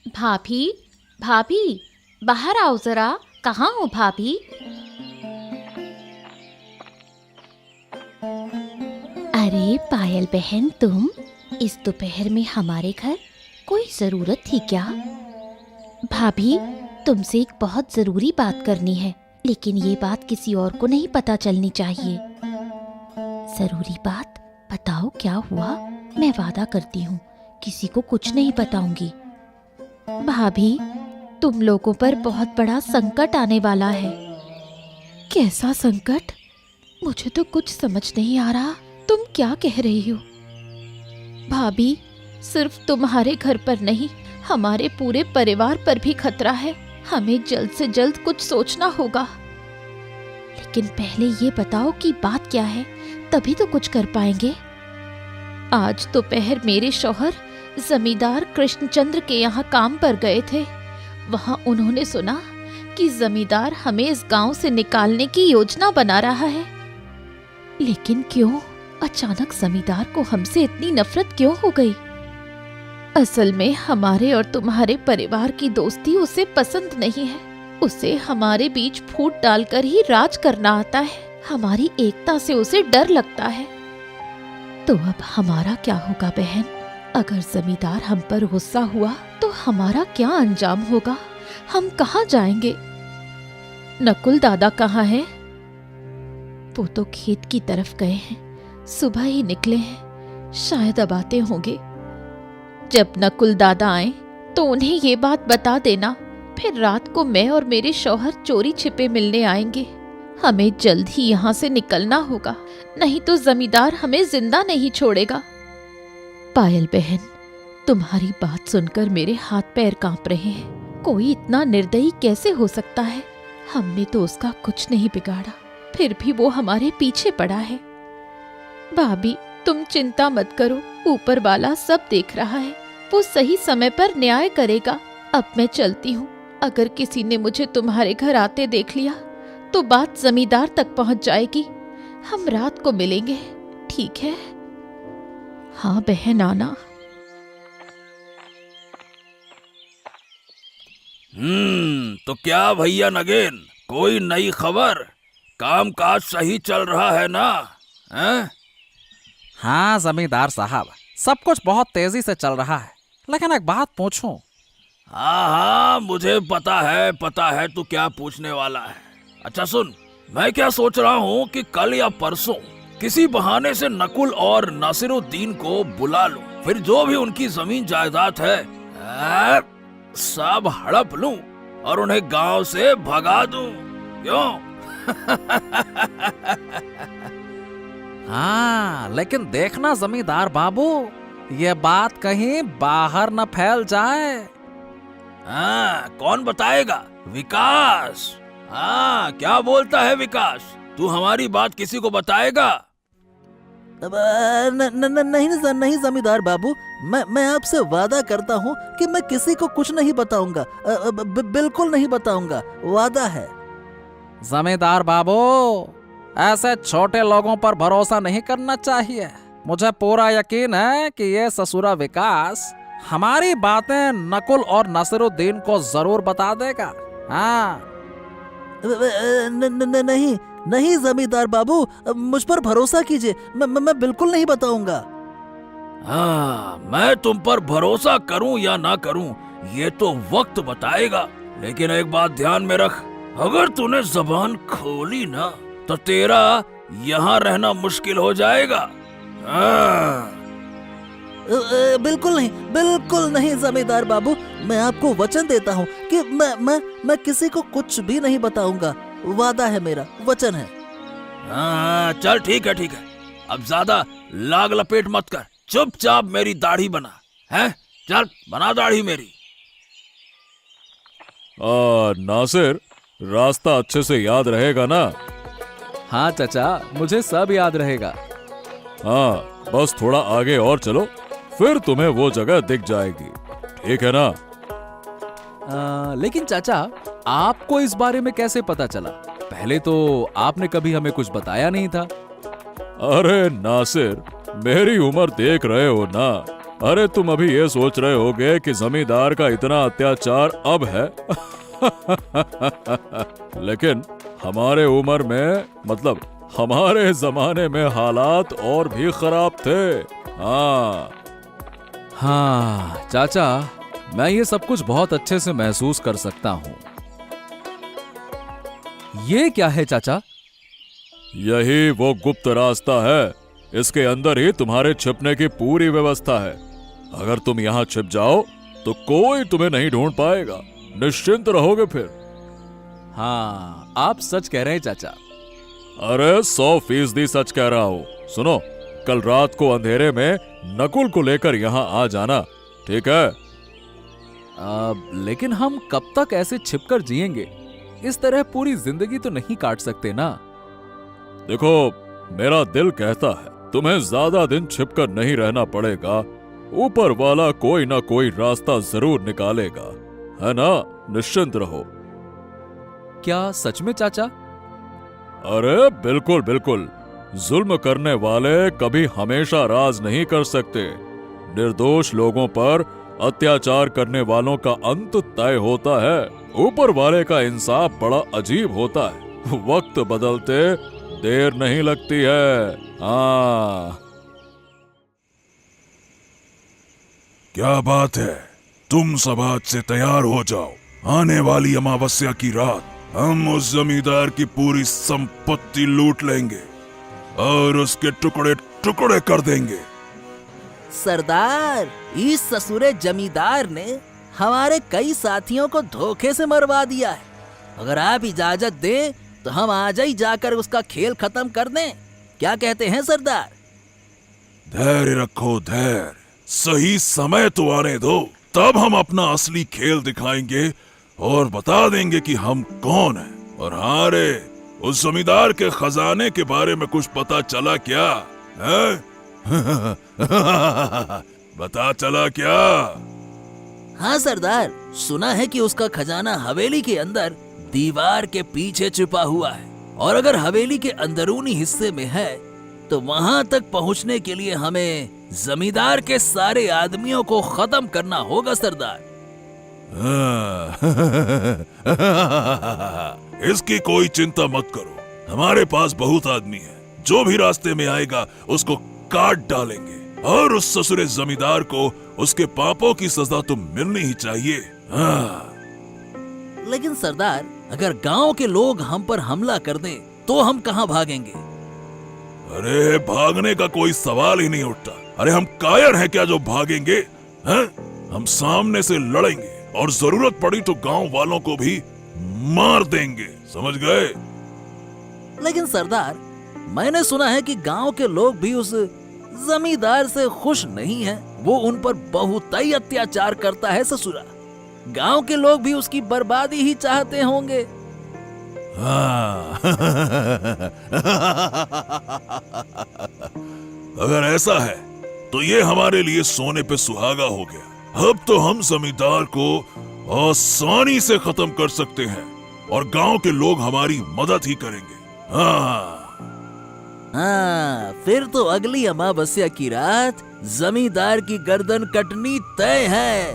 भाभी, भाभी, बाहर आओ जरा। कहाँ हो भाभी? अरे पायल बहन, तुम इस दोपहर में हमारे घर? कोई जरूरत थी क्या? भाभी, तुमसे एक बहुत जरूरी बात करनी है, लेकिन ये बात किसी और को नहीं पता चलनी चाहिए। जरूरी बात? बताओ क्या हुआ? मैं वादा करती हूँ किसी को कुछ नहीं बताऊंगी। भाभी, तुम लोगों पर बहुत बड़ा संकट आने वाला है। कैसा संकट? मुझे तो कुछ समझ नहीं आ रहा। तुम क्या कह रही हो? भाभी, सिर्फ तुम्हारे घर पर नहीं, हमारे पूरे परिवार पर भी खतरा है। हमें जल्द से जल्द कुछ सोचना होगा। लेकिन पहले ये बताओ कि बात क्या है, तभी तो कुछ कर पाएंगे। आज दोपहर मेरे शौहर जमींदार कृष्णचंद्र के यहाँ काम पर गए थे। वहां उन्होंने सुना कि जमींदार हमें इस गांव से निकालने की योजना बना रहा है। लेकिन क्यों? अचानक जमींदार को हमसे इतनी नफरत क्यों हो गई? असल में हमारे और तुम्हारे परिवार की दोस्ती उसे पसंद नहीं है। उसे हमारे बीच फूट डालकर ही राज करना आता है। हमारी एकता से उसे डर लगता है। तो अब हमारा क्या होगा बहन? अगर जमींदार हम पर गुस्सा हुआ तो हमारा क्या अंजाम होगा? हम कहाँ जाएंगे? नकुल दादा कहाँ हैं? वो तो खेत की तरफ गए हैं। सुबह ही निकले हैं, शायद अब आते होंगे। जब नकुल दादा आए तो उन्हें ये बात बता देना। फिर रात को मैं और मेरे शौहर चोरी छिपे मिलने आएंगे। हमें जल्द ही यहाँ से निकलना होगा, नहीं तो जमींदार हमें जिंदा नहीं छोड़ेगा। पायल बहन, तुम्हारी बात सुनकर मेरे हाथ पैर कांप रहे हैं। कोई इतना निर्दयी कैसे हो सकता है? हमने तो उसका कुछ नहीं बिगाड़ा, फिर भी वो हमारे पीछे पड़ा है। भाभी, तुम चिंता मत करो, ऊपर वाला सब देख रहा है। वो सही समय पर न्याय करेगा। अब मैं चलती हूँ। अगर किसी ने मुझे तुम्हारे घर आते देख लिया तो बात जमींदार तक पहुँच जाएगी। हम रात को मिलेंगे, ठीक है? हाँ बहन, आना। तो क्या भैया नगेन, कोई नई खबर? काम काज सही चल रहा है ना? हैं? हाँ जमींदार साहब, सब कुछ बहुत तेजी से चल रहा है। लेकिन एक बात पूछूं? हाँ, मुझे पता है तू क्या पूछने वाला है। अच्छा सुन, मैं क्या सोच रहा हूँ कि कल या परसों किसी बहाने से नकुल और नासिरुद्दीन को बुला लूं। फिर जो भी उनकी जमीन जायदाद है सब हड़प लूं और उन्हें गांव से भगा दूं। क्यों? हाँ, लेकिन देखना जमींदार बाबू, ये बात कहीं बाहर न फैल जाए। हाँ, कौन बताएगा? विकास। हाँ, क्या बोलता है विकास? तू हमारी बात किसी को बताएगा? नहीं जमींदार बाबू, मैं आपसे वादा करता हूँ कि मैं किसी को कुछ नहीं बताऊंगा। बिल्कुल नहीं बताऊंगा, वादा है। जमींदार बाबू, ऐसे छोटे लोगों पर भरोसा नहीं करना चाहिए। मुझे पूरा यकीन है कि ये ससुरा विकास हमारी बातें नकुल और नासिरुद्दीन को जरूर बता देगा। हाँ। नहीं जमींदार बाबू, मुझ पर भरोसा कीजिए। मैं बिल्कुल नहीं बताऊंगा। हाँ, मैं तुम पर भरोसा करूं या ना करूं, ये तो वक्त बताएगा। लेकिन एक बात ध्यान में रख, अगर तूने जबान खोली ना तो तेरा यहाँ रहना मुश्किल हो जाएगा। हाँ। बिल्कुल नहीं जमींदार बाबू, मैं आपको वचन देता हूँ कि मैं किसी को कुछ भी नहीं बताऊंगा। वादा है मेरा, वचन है। हाँ, चल ठीक है। अब ज्यादा लाग लपेट मत कर, चुपचाप मेरी दाढ़ी बना है। चल बना दाढ़ी मेरी। नासिर, रास्ता अच्छे से याद रहेगा ना? हाँ चचा, मुझे सब याद रहेगा। हाँ, बस थोड़ा आगे और चलो, फिर तुम्हें वो जगह दिख जाएगी, ठीक है ना? लेकिन चाचा, आपको इस बारे में कैसे पता चला? पहले तो आपने कभी हमें कुछ बताया नहीं था। अरे नासिर, मेरी उम्र देख रहे हो ना, अरे तुम अभी ये सोच रहे होगे कि जमींदार का इतना अत्याचार अब है। लेकिन हमारे उम्र में, मतलब हमारे जमाने में हालात और भी खराब थे। हाँ हाँ चाचा, मैं ये सब कुछ बहुत अच्छे से महसूस कर सकता हूँ। ये क्या है चाचा? यही वो गुप्त रास्ता है। इसके अंदर ही तुम्हारे छिपने की पूरी व्यवस्था है। अगर तुम यहाँ छिप जाओ तो कोई तुम्हें नहीं ढूंढ पाएगा। निश्चिंत रहोगे फिर। हाँ, आप सच कह रहे हैं चाचा। अरे 100% सच कह रहा हूँ। सुनो, कल रात को अंधेरे में नकुल को लेकर यहाँ आ जाना, ठीक है? लेकिन हम कब तक ऐसे छिपकर जिएंगे? इस तरह पूरी जिंदगी तो नहीं काट सकते ना। देखो, मेरा दिल कहता है तुम्हें ज्यादा दिन छिपकर नहीं रहना पड़ेगा। ऊपर वाला कोई ना कोई रास्ता जरूर निकालेगा, है ना? निश्चिंत रहो। क्या सच में चाचा? अरे बिल्कुल बिल्कुल। जुल्म करने वाले कभी हमेशा राज नहीं कर सकते। निर्दोष लोगों पर अत्याचार करने वालों का अंत तय होता है। ऊपर वाले का इंसाफ बड़ा अजीब होता है। वक्त बदलते देर नहीं लगती है। हाँ। क्या बात है, तुम सब आज से तैयार हो जाओ। आने वाली अमावस्या की रात हम उस जमींदार की पूरी संपत्ति लूट लेंगे और उसके टुकड़े टुकड़े कर देंगे। सरदार, इस ससुरे जमींदार ने हमारे कई साथियों को धोखे से मरवा दिया है। अगर आप इजाजत दें तो हम आज ही जाकर उसका खेल खत्म कर दें। क्या कहते हैं सरदार? धैर्य रखो, धैर्य। सही समय तो आने दो, तब हम अपना असली खेल दिखाएंगे और बता देंगे कि हम कौन हैं। और हाँ रे, उस जमींदार के खजाने के बारे में कुछ पता चला क्या है? बता चला क्या? हाँ सरदार, सुना है कि उसका खजाना हवेली के अंदर दीवार के पीछे छुपा हुआ है। और अगर हवेली के अंदरूनी हिस्से में है तो वहां तक पहुंचने के लिए हमें जमींदार के सारे आदमियों को खत्म करना होगा सरदार। इसकी कोई चिंता मत करो, हमारे पास बहुत आदमी है। जो भी रास्ते में आएगा उसको काट डालेंगे। और उस ससुरे जमींदार को उसके पापों की सजा तो मिलनी ही चाहिए। लेकिन सरदार, अगर गांव के लोग हम पर हमला कर दें तो हम कहां भागेंगे? अरे भागने का कोई सवाल ही नहीं उठता। अरे हम कायर हैं क्या जो भागेंगे? हैं? हम सामने से लड़ेंगे और जरूरत पड़ी तो गांव वालों को भी मार देंगे, समझ गए? लेकिन सरदार, मैंने सुना है कि गांव के लोग भी उस जमींदार से खुश नहीं हैं। वो उन पर बहुत ही अत्याचार करता है ससुरा। गांव के लोग भी उसकी बर्बादी ही चाहते होंगे। हाँ। अगर ऐसा है तो ये हमारे लिए सोने पे सुहागा हो गया। अब तो हम जमींदार को आसानी से खत्म कर सकते हैं और गांव के लोग हमारी मदद ही करेंगे। हाँ, फिर तो अगली अमावस्या की रात जमींदार की गर्दन कटनी तय है।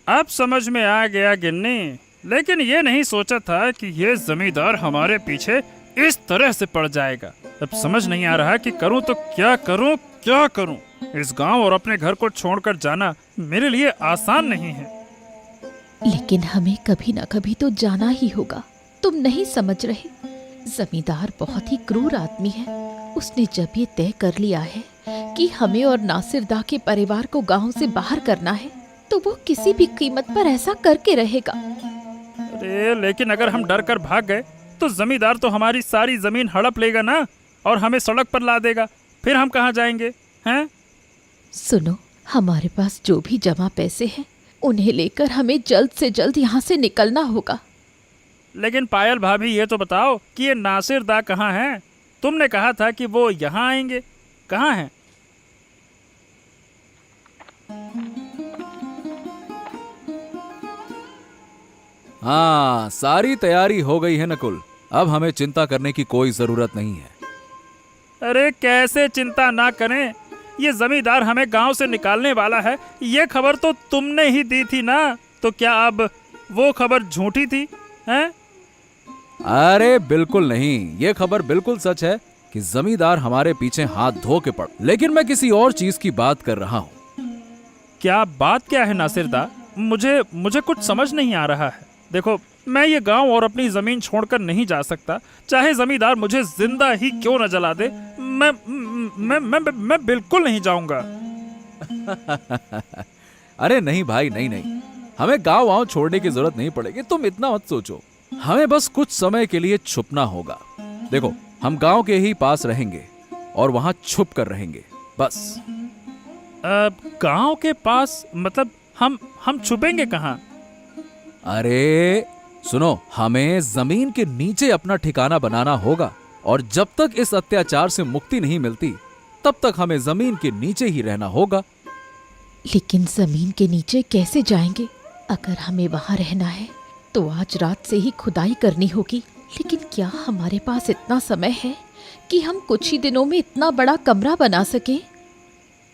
अब समझ में आ गया गिन्नी। लेकिन ये नहीं सोचा था कि ये जमींदार हमारे पीछे इस तरह से पड़ जाएगा। अब समझ नहीं आ रहा कि करूं तो क्या करूं, क्या करूं। इस गांव और अपने घर को छोड़कर जाना मेरे लिए आसान नहीं है। लेकिन हमें कभी ना कभी तो जाना ही होगा। तुम नहीं समझ रहे, जमींदार बहुत ही क्रूर आदमी है। उसने जब ये तय कर लिया है कि हमें और नासिर दा के परिवार को गांव से बाहर करना है तो वो किसी भी कीमत पर ऐसा करके रहेगा। अरे लेकिन अगर हम डर कर भाग गए तो जमींदार तो हमारी सारी जमीन हड़प लेगा ना, और हमें सड़क पर ला देगा। फिर हम कहाँ जाएंगे हैं? सुनो, हमारे पास जो भी जमा पैसे हैं उन्हें लेकर हमें जल्द से जल्द यहाँ से निकलना होगा। लेकिन पायल भाभी, ये तो बताओ कि ये नासिर दा कहाँ है? तुमने कहा था कि वो यहाँ आएंगे, कहाँ हैं? हाँ, सारी तैयारी हो गई है नकुल। अब हमें चिंता करने की कोई जरूरत नहीं है। अरे कैसे चिंता ना करें, ये जमींदार हमें गांव से निकालने वाला है, ये खबर तो तुमने ही दी थी ना। तो क्या अब वो खबर झूठी थी हैं? अरे बिल्कुल नहीं, ये खबर बिल्कुल सच है कि जमींदार हमारे पीछे हाथ धो के पड़। लेकिन मैं किसी और चीज की बात कर रहा हूँ। क्या बात क्या है नासिरदा? मुझे कुछ समझ नहीं आ रहा है। देखो, मैं ये गांव और अपनी जमीन छोड़कर नहीं जा सकता, चाहे जमींदार मुझे जिंदा ही क्यों न जला दे। मैं बिल्कुल नहीं जाऊंगा। अरे नहीं भाई, नहीं नहीं, हमें गांव वाँव छोड़ने की जरूरत नहीं पड़ेगी, तुम इतना मत सोचो। हमें बस कुछ समय के लिए छुपना होगा। देखो, हम गांव के ही पास रहेंगे और वहां छुप कर रहेंगे, बस। गांव के पास मतलब हम छुपेंगे कहाँ? अरे सुनो, हमें जमीन के नीचे अपना ठिकाना बनाना होगा, और जब तक इस अत्याचार से मुक्ति नहीं मिलती तब तक हमें जमीन के नीचे ही रहना होगा। लेकिन जमीन के नीचे कैसे जाएंगे? अगर हमें वहां रहना है तो आज रात से ही खुदाई करनी होगी। लेकिन क्या हमारे पास इतना समय है कि हम कुछ ही दिनों में इतना बड़ा कमरा बना सके?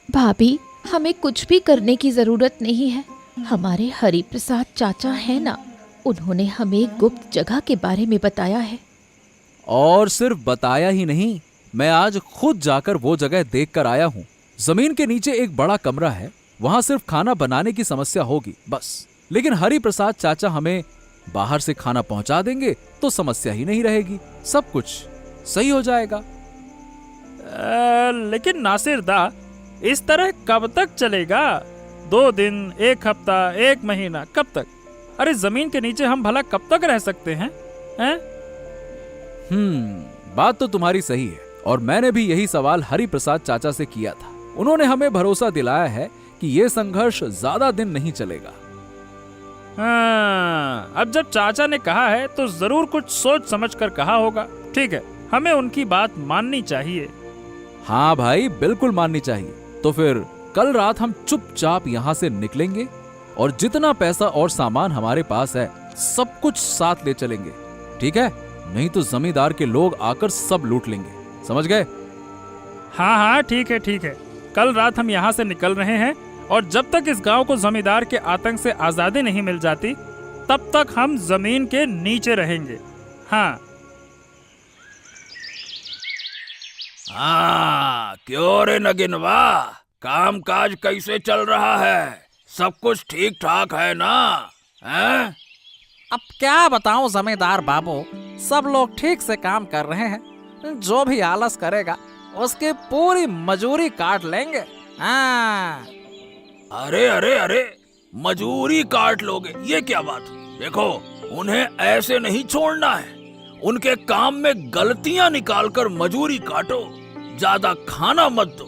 भाभी, हमें कुछ भी करने की जरूरत नहीं है। हमारे हरि प्रसाद चाचा है ना, उन्होंने हमें एक गुप्त जगह के बारे में बताया है। और सिर्फ बताया ही नहीं, मैं आज खुद जाकर वो जगह देख कर आया हूँ। जमीन के नीचे एक बड़ा कमरा है, वहां सिर्फ खाना बनाने की समस्या होगी, बस। लेकिन हरि प्रसाद चाचा हमें बाहर से खाना पहुंचा देंगे तो समस्या ही नहीं रहेगी, सब कुछ सही हो जाएगा। लेकिन नासिरदा, इस तरह कब तक चलेगा? 2 दिन, 1 हफ्ता, 1 महीना, कब तक? अरे जमीन के नीचे हम भला कब तक रह सकते हैं? बात तो तुम्हारी सही है, और मैंने भी यही सवाल हरि प्रसाद चाचा से किया था। उन्होंने हमें भरोसा दिलाया है कि यह संघर्ष ज्यादा दिन नहीं चलेगा। हाँ, अब जब चाचा ने कहा है तो जरूर कुछ सोच समझ कर कहा होगा। ठीक है, हमें उनकी बात माननी चाहिए। हाँ भाई, बिल्कुल माननी चाहिए। तो फिर कल रात हम चुपचाप यहाँ से निकलेंगे और जितना पैसा और सामान हमारे पास है सब कुछ साथ ले चलेंगे, ठीक है? नहीं तो जमींदार के लोग आकर सब लूट लेंगे, समझ गए? हाँ हाँ, ठीक है ठीक है। कल रात हम यहाँ से निकल रहे हैं, और जब तक इस गांव को जमींदार के आतंक से आजादी नहीं मिल जाती तब तक हम जमीन के नीचे रहेंगे। हाँ हाँ, क्यों रे नगिनवा, काम काज कैसे चल रहा है? सब कुछ ठीक ठाक है ना? हैं? अब क्या बताऊं जमींदार बाबू, सब लोग ठीक से काम कर रहे हैं। जो भी आलस करेगा उसकी पूरी मजूरी काट लेंगे। हाँ। अरे अरे अरे, मजूरी काट लोगे, ये क्या बात हुई? देखो, उन्हें ऐसे नहीं छोड़ना है। उनके काम में गलतियां निकालकर मजूरी काटो, ज्यादा खाना मत दो,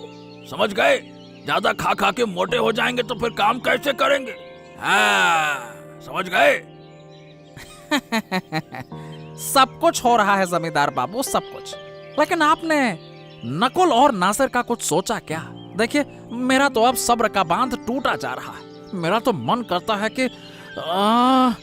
समझ गए? ज्यादा खा खा के मोटे हो जाएंगे तो फिर काम कैसे करेंगे? हाँ, समझ गए? सब कुछ हो रहा है जमींदार बाबू, सब कुछ। लेकिन आपने नकुल और नासिर का कुछ सोचा क्या? देखिए, मेरा तो अब सब्र का बांध टूटा जा रहा है। मेरा तो मन करता है कि हाँ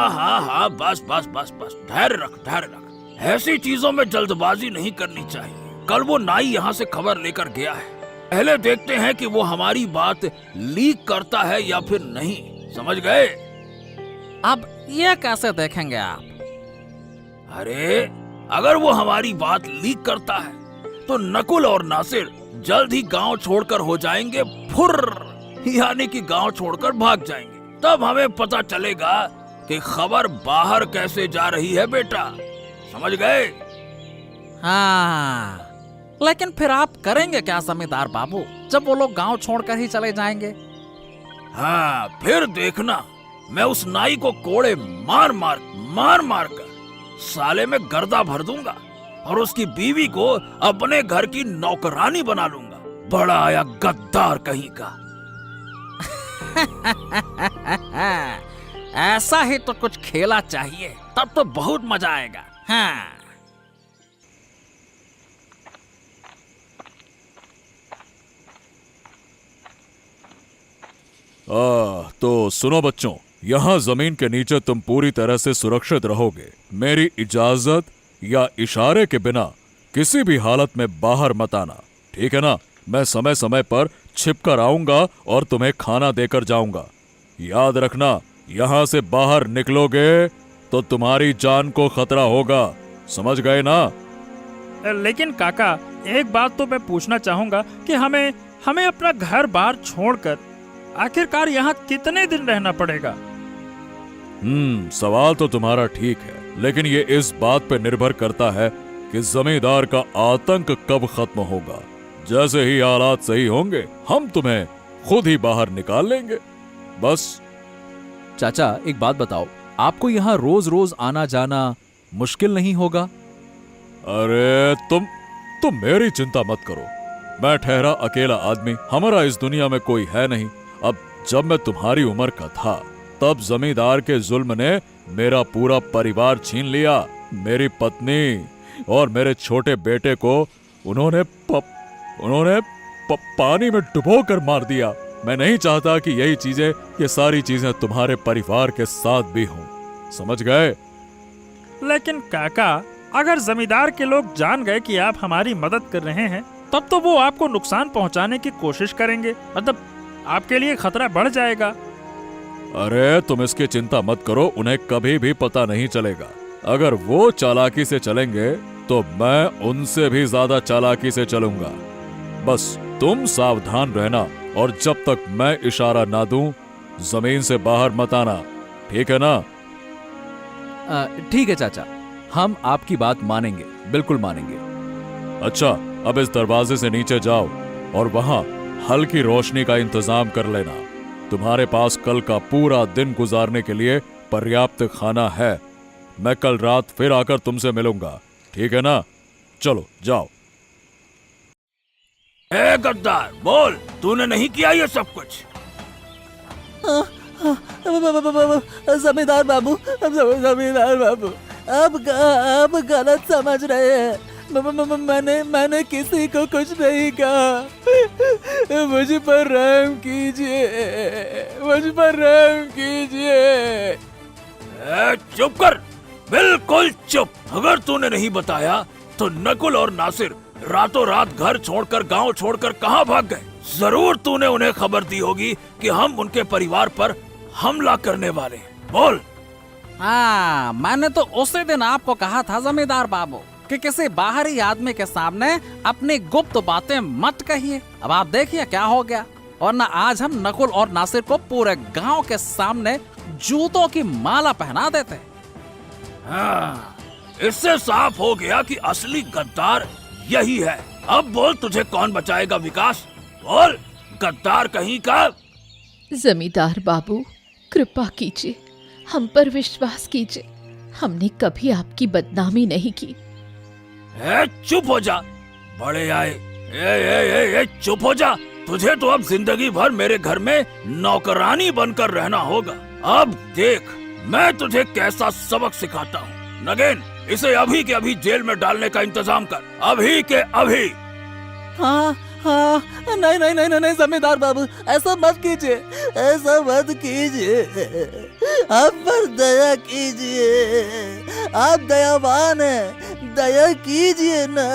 हाँ हाँ, बस बस बस बस, धैर्य रख, धैर्य रख। ऐसी चीजों में जल्दबाजी नहीं करनी चाहिए। कल वो नाई यहाँ से खबर लेकर गया है, पहले देखते हैं कि वो हमारी बात लीक करता है या फिर नहीं, समझ गए? अब ये कैसे देखेंगे आप? अरे, अगर वो हमारी बात लीक करता है तो नकुल और नासिर जल्द ही गांव छोड़कर हो जाएंगे फुर्र, यानी कि गांव छोड़कर भाग जाएंगे। तब हमें पता चलेगा कि खबर बाहर कैसे जा रही है, बेटा, समझ गए? हाँ, लेकिन फिर आप करेंगे क्या जमींदार बाबू, जब वो लोग गांव छोड़कर ही चले जाएंगे? हाँ, फिर देखना, मैं उस नाई को कोड़े मार मार कर साले में गर्दा भर दूंगा और उसकी बीवी को अपने घर की नौकरानी बना लूंगा। बड़ा आया गद्दार कहीं का। ऐसा ही तो कुछ खेला चाहिए, तब तो बहुत मजा आएगा। हाँ। तो सुनो बच्चों, यहाँ जमीन के नीचे तुम पूरी तरह से सुरक्षित रहोगे। मेरी इजाजत या इशारे के बिना किसी भी हालत में बाहर मत आना, ठीक है ना? मैं समय समय पर छिप कर आऊंगा और तुम्हें खाना देकर जाऊंगा। याद रखना, यहाँ से बाहर निकलोगे तो तुम्हारी जान को खतरा होगा, समझ गए ना? लेकिन काका, एक बात तो मैं पूछना चाहूंगा कि हमें अपना घर बार छोड़कर आखिरकार यहाँ कितने दिन रहना पड़ेगा? सवाल तो तुम्हारा ठीक है, लेकिन ये इस बात पे निर्भर करता है कि जमींदार का आतंक कब खत्म होगा। जैसे ही हालात सही होंगे हम तुम्हें खुद ही बाहर निकाल लेंगे, बस। चाचा एक बात बताओ, आपको यहाँ रोज रोज आना जाना मुश्किल नहीं होगा? अरे तुम मेरी चिंता मत करो। मैं ठहरा अकेला आदमी, हमारा इस दुनिया में कोई है नहीं। अब जब मैं तुम्हारी उम्र का था तब जमींदार के जुल्म ने मेरा पूरा परिवार छीन लिया। मेरी पत्नी और मेरे छोटे बेटे को उन्होंने पानी में डुबो कर मार दिया। मैं नहीं चाहता कि ये सारी चीजें तुम्हारे परिवार के साथ भी हों, समझ गए? लेकिन काका, अगर जमींदार के लोग जान गए कि आप हमारी मदद कर रहे हैं, तब तो वो आपको नुकसान पहुंचाने की कोशिश करेंगे। मतलब आपके लिए खतरा बढ़ जाएगा। अरे तुम इसकी चिंता मत करो, उन्हें कभी भी पता नहीं चलेगा। अगर वो चालाकी से चलेंगे तो मैं उनसे भी ज्यादा चालाकी से चलूंगा। बस तुम सावधान रहना और जब तक मैं इशारा ना दूं जमीन से बाहर मत आना, ठीक है ना? ठीक है चाचा, हम आपकी बात मानेंगे, बिल्कुल मानेंगे। अच्छा, अब इस दरवाजे से नीचे जाओ और वहां हल्की रोशनी का इंतजाम कर लेना। तुम्हारे पास कल का पूरा दिन गुजारने के लिए पर्याप्त खाना है। मैं कल रात फिर आकर तुमसे मिलूंगा, ठीक है ना? चलो जाओ। ए गद्दार, बोल, तूने नहीं किया ये सब कुछ? जमींदार बाबू, जमींदार बाबू, आप गलत समझ रहे हैं। मैंने किसी को कुछ नहीं कहा। मुझ पर रहम कीजिए, मुझ पर रहम कीजिए। चुप कर, बिल्कुल चुप। अगर तूने नहीं बताया तो नकुल और नासिर रातों रात घर छोड़कर, गांव छोड़कर कहां भाग गए? जरूर तूने उन्हें खबर दी होगी कि हम उनके परिवार पर हमला करने वाले हैं। बोल। हाँ, मैंने तो उसी दिन आपको कहा था जमींदार बाबू कि किसी बाहरी आदमी के सामने अपनी गुप्त बातें मत कहिए। अब आप देखिए क्या हो गया। और ना आज हम नकुल और नासिर को पूरे गांव के सामने जूतों की माला पहना देते। हाँ, इससे साफ हो गया कि असली गद्दार यही है। अब बोल, तुझे कौन बचाएगा विकास? बोल, गद्दार कहीं का। जमींदार बाबू, कृपा कीजिए, हम पर विश्वास कीजिए। हमने कभी आपकी बदनामी नहीं की। चुप हो जा, बड़े आए। चुप हो जा। तुझे तो अब जिंदगी भर मेरे घर में नौकरानी बनकर रहना होगा। अब देख मैं तुझे कैसा सबक सिखाता हूँ। नगेन, इसे अभी के अभी जेल में डालने का इंतजाम कर, अभी के अभी। हाँ, नहीं जमींदार बाबू, ऐसा मत कीजिए, ऐसा मत कीजिए। आप पर दया कीजिए, आप दयावान हैं, दया कीजिए ना।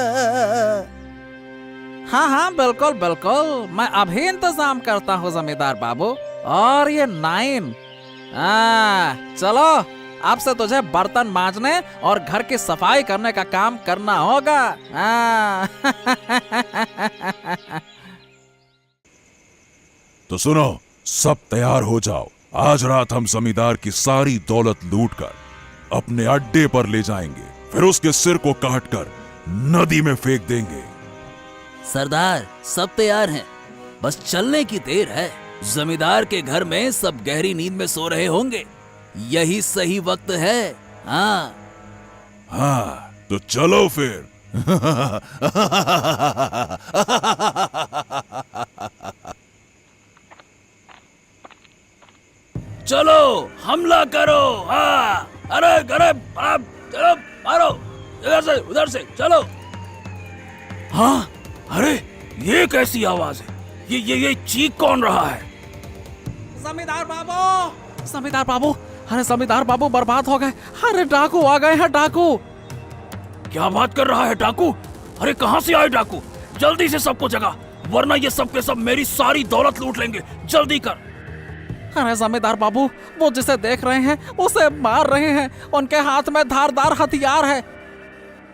हाँ, बिल्कुल बिल्कुल, मैं अभी इंतजाम करता हूँ जमींदार बाबू। और ये नाइन, चलो अब से तुझे बर्तन मांजने और घर की सफाई करने का काम करना होगा। तो सुनो, सब तैयार हो जाओ। आज रात हम जमींदार की सारी दौलत लूटकर अपने अड्डे पर ले जाएंगे, फिर उसके सिर को काटकर नदी में फेंक देंगे। सरदार, सब तैयार हैं, बस चलने की देर है। जमींदार के घर में सब गहरी नींद में सो रहे होंगे, यही सही वक्त है। हाँ, तो चलो फिर। चलो हमला करो। हाँ, अरे चलो मारो, इधर से उधर से चलो। हाँ, अरे ये कैसी आवाज है? ये चीख कौन रहा है? जमींदार बाबू, जमींदार बाबू, अरे जमींदार बाबू बर्बाद हो गए। अरे डाकू आ गए हैं, डाकू। क्या बात कर रहा है डाकू? अरे कहाँ से आए डाकू? जल्दी से सबको जगा, वरना ये सब के सब मेरी सारी दौलत लूट लेंगे। जल्दी कर। अरे जमींदार बाबू, वो जिसे देख रहे हैं उसे मार रहे हैं, उनके हाथ में धारदार हथियार है।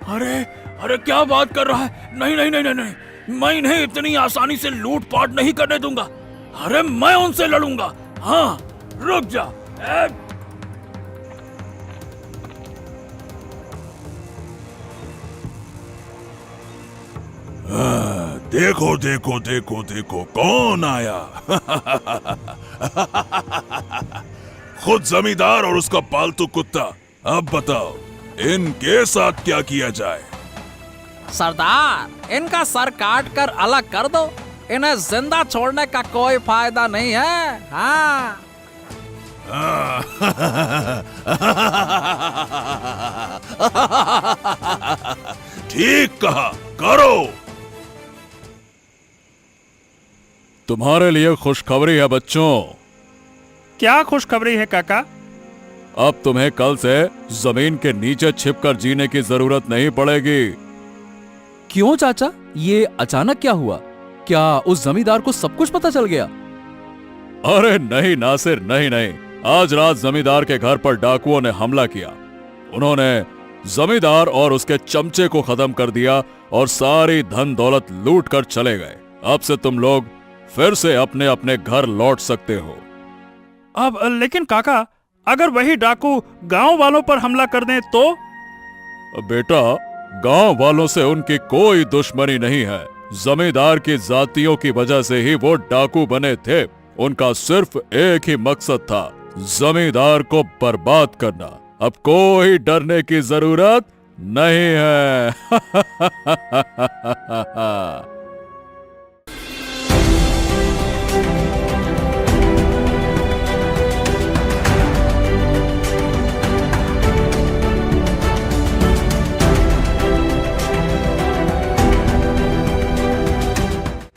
अरे अरे क्या बात कर रहा है? नहीं नहीं नहीं नहीं नहीं, मैं इन्हें इतनी आसानी से लूट पाट नहीं करने दूंगा। अरे मैं उनसे लड़ूंगा। हाँ, रुक जा। देखो देखो देखो देखो कौन आया। खुद जमींदार और उसका पालतू कुत्ता। अब बताओ इनके साथ क्या किया जाए? सरदार, इनका सर काट कर अलग कर दो, इन्हें जिंदा छोड़ने का कोई फायदा नहीं है। हाँ। ठीक कहा, करो। तुम्हारे लिए खुशखबरी है बच्चों। क्या खुशखबरी है काका? अब तुम्हें कल से जमीन के नीचे छिपकर जीने की जरूरत नहीं पड़ेगी। क्यों चाचा, ये अचानक क्या हुआ? क्या उस जमींदार को सब कुछ पता चल गया? अरे नहीं नासिर, नहीं नहीं, आज रात जमींदार के घर पर डाकुओं ने हमला किया। उन्होंने जमींदार और उसके चमचे को खत्म कर दिया और सारी धन दौलत लूट कर चले गए। अब से तुम लोग फिर से अपने अपने घर लौट सकते हो। अब लेकिन काका, अगर वही डाकू गांव वालों पर हमला कर दें तो? बेटा, गांव वालों से उनकी कोई दुश्मनी नहीं है। जमींदार की जातियों की वजह से ही वो डाकू बने थे। उनका सिर्फ एक ही मकसद था, जमींदार को बर्बाद करना। अब कोई डरने की जरूरत नहीं है।